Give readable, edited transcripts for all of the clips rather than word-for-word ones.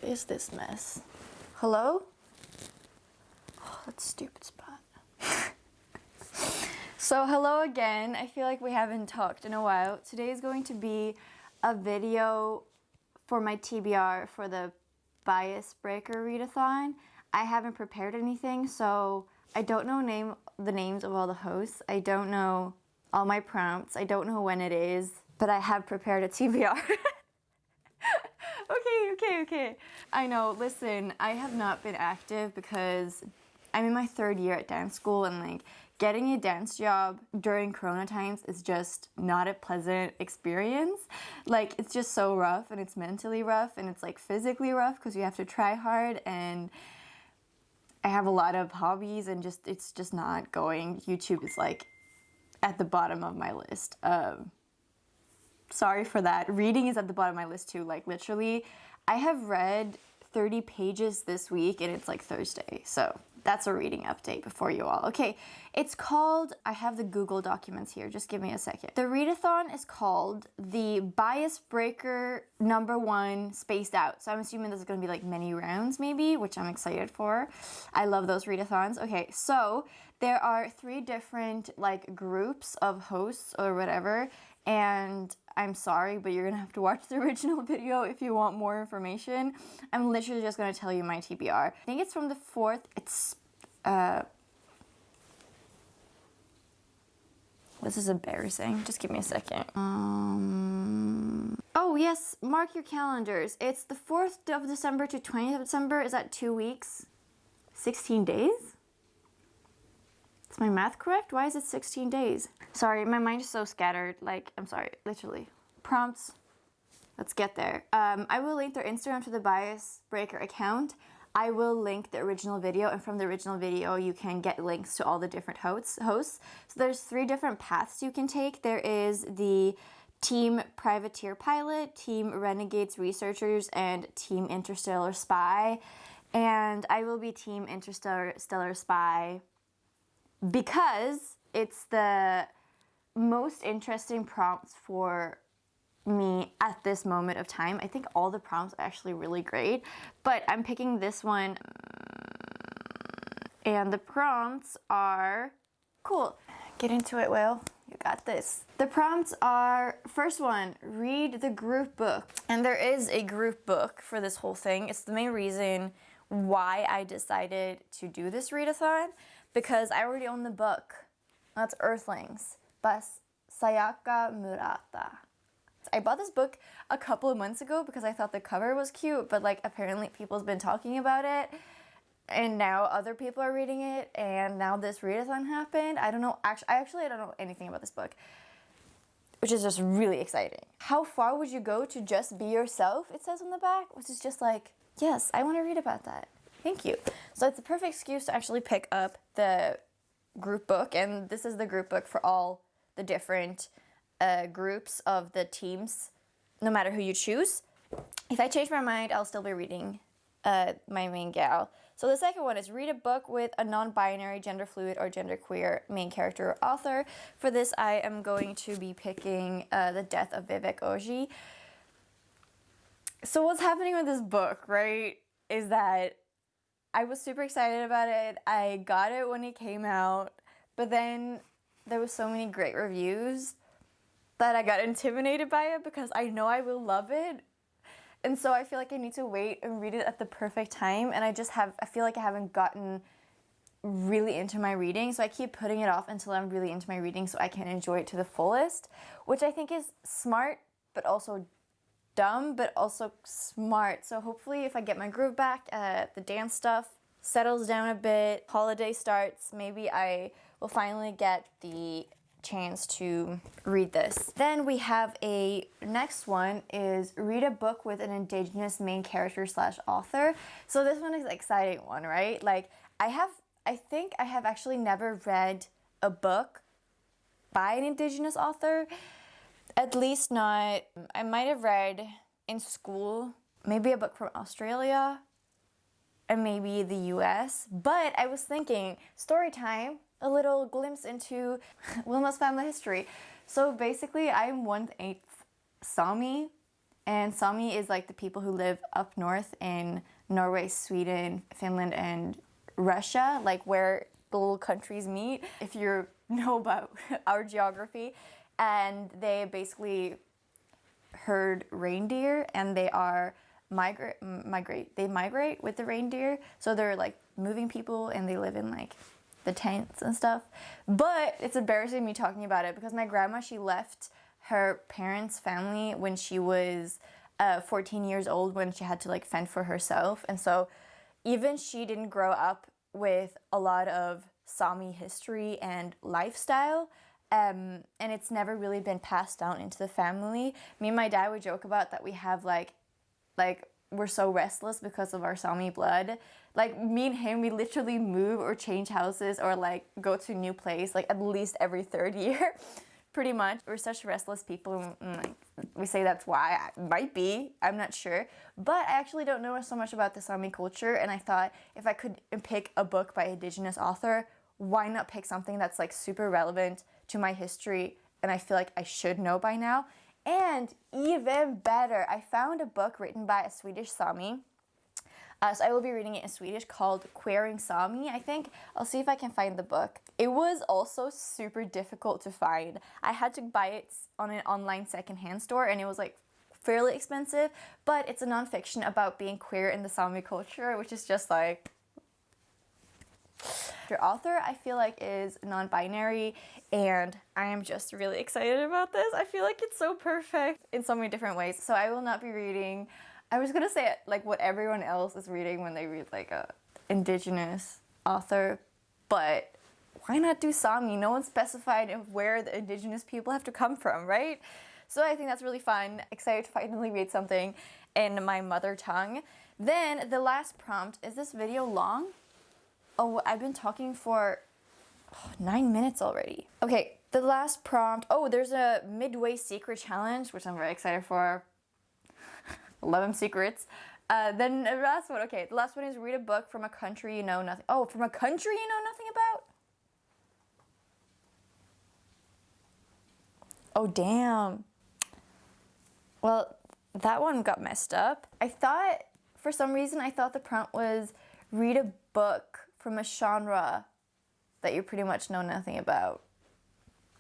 is this mess? Hello? Oh, that stupid spot. So hello again. I feel like we haven't talked in a while. Today is going to be a video for my TBR for the Bias Breaker Readathon. I haven't prepared anything, so I don't know the names of all the hosts. I don't know all my prompts. I don't know when it is, but I have prepared a TBR. Okay. I know, listen, I have not been active because I'm in my 3rd year at dance school, and like getting a dance job during Corona times is just not a pleasant experience. Like, it's just so rough, and it's mentally rough, and it's like physically rough because you have to try hard, and I have a lot of hobbies, and it's just not going. YouTube is like at the bottom of my list. Sorry for that. Reading is at the bottom of my list too. Like, literally, I have read 30 pages this week, and it's like Thursday. So that's a reading update for you all. Okay, it's called, I have the Google documents here. Just give me a second. The readathon is called the Bias Breaker #1 Spaced Out. So I'm assuming this is going to be like many rounds maybe, which I'm excited for. I love those readathons. Okay, so there are 3 different like groups of hosts or whatever, and I'm sorry, but you're gonna have to watch the original video if you want more information. I'm literally just gonna tell you my TBR. I think it's from the 4th. It's, this is embarrassing. Just give me a second. Oh yes, mark your calendars. It's the 4th of December to 20th of December. Is that 2 weeks? 16 days? Is my math correct? Why is it 16 days? Sorry, my mind is so scattered. Like, I'm sorry, literally. Prompts. Let's get there. I will link their Instagram to the Bias Breaker account. I will link the original video, and from the original video, you can get links to all the different hosts. So there's 3 different paths you can take. There is the Team Privateer Pilot, Team Renegades Researchers, and Team Interstellar Spy. And I will be Team Interstellar Spy because it's the most interesting prompts for me at this moment of time. I think all the prompts are actually really great, but I'm picking this one, and the prompts are cool. Get into it, Will. You got this. The prompts are, first one, read the group book. And there is a group book for this whole thing. It's the main reason why I decided to do this readathon, because I already own the book. That's Earthlings by Sayaka Murata. I bought this book a couple of months ago because I thought the cover was cute, but like apparently people's been talking about it, and now other people are reading it, and now this readathon happened. I don't know, I don't know anything about this book, which is just really exciting. How far would you go to just be yourself, it says on the back, which is just like, yes, I want to read about that. Thank you. So it's a perfect excuse to actually pick up the group book, and this is the group book for all the different groups of the teams, no matter who you choose. If I change my mind, I'll still be reading my main gal. So the second one is read a book with a non-binary, gender fluid, or genderqueer main character or author. For this, I am going to be picking The Death of Vivek Oji. So what's happening with this book, right, is that I was super excited about it. I got it when it came out, but then there was so many great reviews that I got intimidated by it because I know I will love it. And so I feel like I need to wait and read it at the perfect time, and I feel like I haven't gotten really into my reading, so I keep putting it off until I'm really into my reading so I can enjoy it to the fullest, which I think is smart, but also dumb, but also smart. So hopefully if I get my groove back, the dance stuff settles down a bit, holiday starts, maybe I will finally get the chance to read this. Then we have a next one is read a book with an indigenous main character / author. So this one is an exciting one, right? Like I think I have actually never read a book by an indigenous author. At least not, I might have read in school, maybe a book from Australia and maybe the US, but I was thinking, story time, a little glimpse into Wilma's family history. So basically I'm 1/8 Sami, And Sami is like the people who live up north in Norway, Sweden, Finland, and Russia, like where the little countries meet, if you know about our geography. And they basically herd reindeer, and they are they migrate with the reindeer. So they're like moving people, and they live in like the tents and stuff. But it's embarrassing me talking about it because my grandma, she left her parents' family when she was 14 years old, when she had to like fend for herself. And so even she didn't grow up with a lot of Sami history and lifestyle. And it's never really been passed down into the family. Me and my dad would joke about that we have like we're so restless because of our Sami blood. Like me and him, we literally move or change houses or like go to a new place like at least every third year. Pretty much. We're such restless people, and like, we say that's why. Might be, I'm not sure. But I actually don't know so much about the Sami culture, and I thought if I could pick a book by an indigenous author, why not pick something that's like super relevant to my history and I feel like I should know by now. And even better, I found a book written by a Swedish Sami. So I will be reading it in Swedish, called Queering Sami, I think. I'll see if I can find the book. It was also super difficult to find. I had to buy it on an online secondhand store, and it was like fairly expensive, but it's a nonfiction about being queer in the Sami culture, which is just like... The author, I feel like, is non-binary, and I am just really excited about this. I feel like it's so perfect in so many different ways. So I will not be reading... I was gonna say like what everyone else is reading when they read like a indigenous author, but why not do Sami? No one specified where the indigenous people have to come from, right? So I think that's really fun. Excited to finally read something in my mother tongue. Then the last prompt, is this video long? Oh, I've been talking for 9 minutes already. Okay, the last prompt. Oh, there's a midway secret challenge, which I'm very excited for. 11 secrets. Then the last one. Okay, the last one is read a book from a country you know nothing. Oh, from a country you know nothing about? Oh, damn. Well, that one got messed up. For some reason, I thought the prompt was read a book from a genre that you pretty much know nothing about.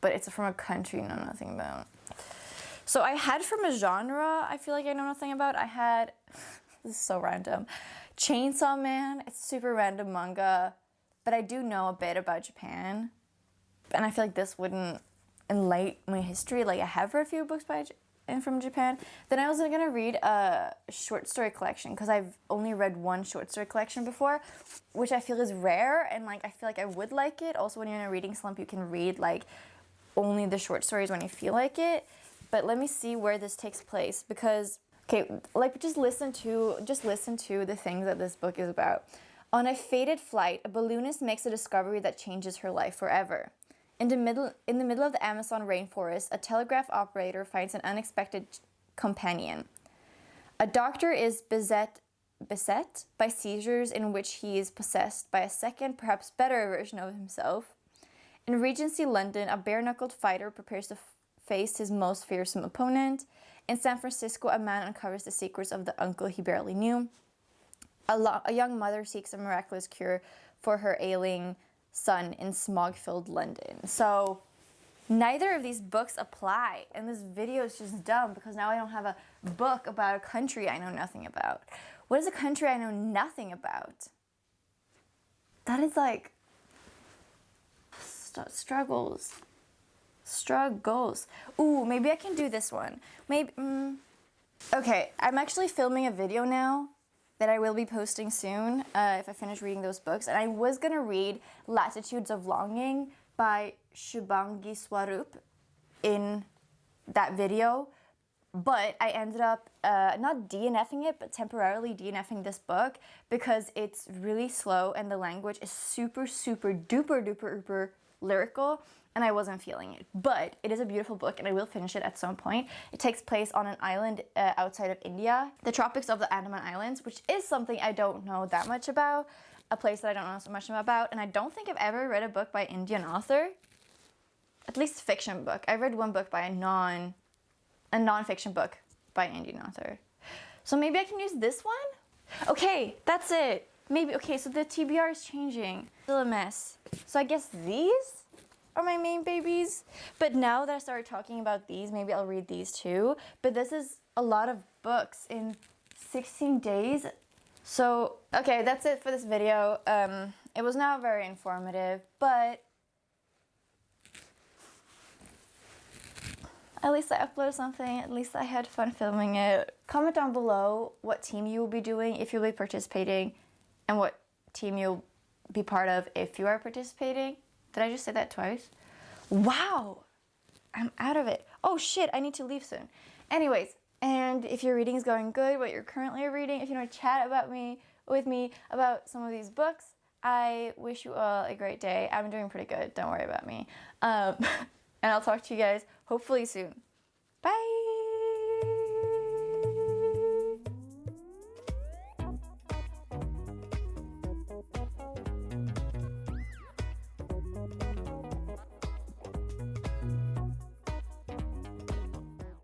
But it's from a country you know nothing about. So I had from a genre I feel like I know nothing about. I had, this is so random, Chainsaw Man. It's super random manga, but I do know a bit about Japan. And I feel like this wouldn't enlighten my history. Like I have read a few books from Japan. Then I was gonna read a short story collection because I've only read one short story collection before, which I feel is rare, and like I feel like I would like it. Also, when you're in a reading slump, you can read like only the short stories when you feel like it. But let me see where this takes place, because, okay, like just listen to the things that this book is about. On a fated flight, a balloonist makes a discovery that changes her life forever. In the middle of the Amazon rainforest, a telegraph operator finds an unexpected companion. A doctor is beset by seizures in which he is possessed by a second, perhaps better version of himself. In Regency London, a bare-knuckled fighter prepares to face his most fearsome opponent. In San Francisco, a man uncovers the secrets of the uncle he barely knew. A young mother seeks a miraculous cure for her ailing son in smog-filled London. So neither of these books apply, and this video is just dumb because now I don't have a book about a country I know nothing about. What is a country I know nothing about? That is like struggles. Ooh, maybe I can do this one. Okay, I'm actually filming a video now that I will be posting soon if I finish reading those books. And I was gonna read Latitudes of Longing by Shubhangi Swarup in that video, but I ended up not DNFing it, but temporarily DNFing this book because it's really slow and the language is super duper lyrical, and I wasn't feeling it. But it is a beautiful book, and I will finish it at some point. It takes place on an island outside of India, the tropics of the Andaman Islands, which is something I don't know that much about, a place that I don't know so much about, and I don't think I've ever read a book by an Indian author, at least fiction book. I read one book by a non-fiction book by Indian author. So maybe I can use this one? Okay, that's it. Maybe, okay, so the TBR is changing. Still a mess. So I guess these are my main babies. But now that I started talking about these, maybe I'll read these too. But this is a lot of books in 16 days. So, okay, that's it for this video. It was not very informative, but at least I uploaded something. At least I had fun filming it. Comment down below what team you will be doing if you'll be participating and what team you'll be part of if you are participating. Did I just say that twice? Wow, I'm out of it. Oh shit, I need to leave soon. Anyways, and if your reading is going good, what you're currently reading, if you want to chat with me about some of these books, I wish you all a great day. I'm doing pretty good. Don't worry about me. And I'll talk to you guys hopefully soon.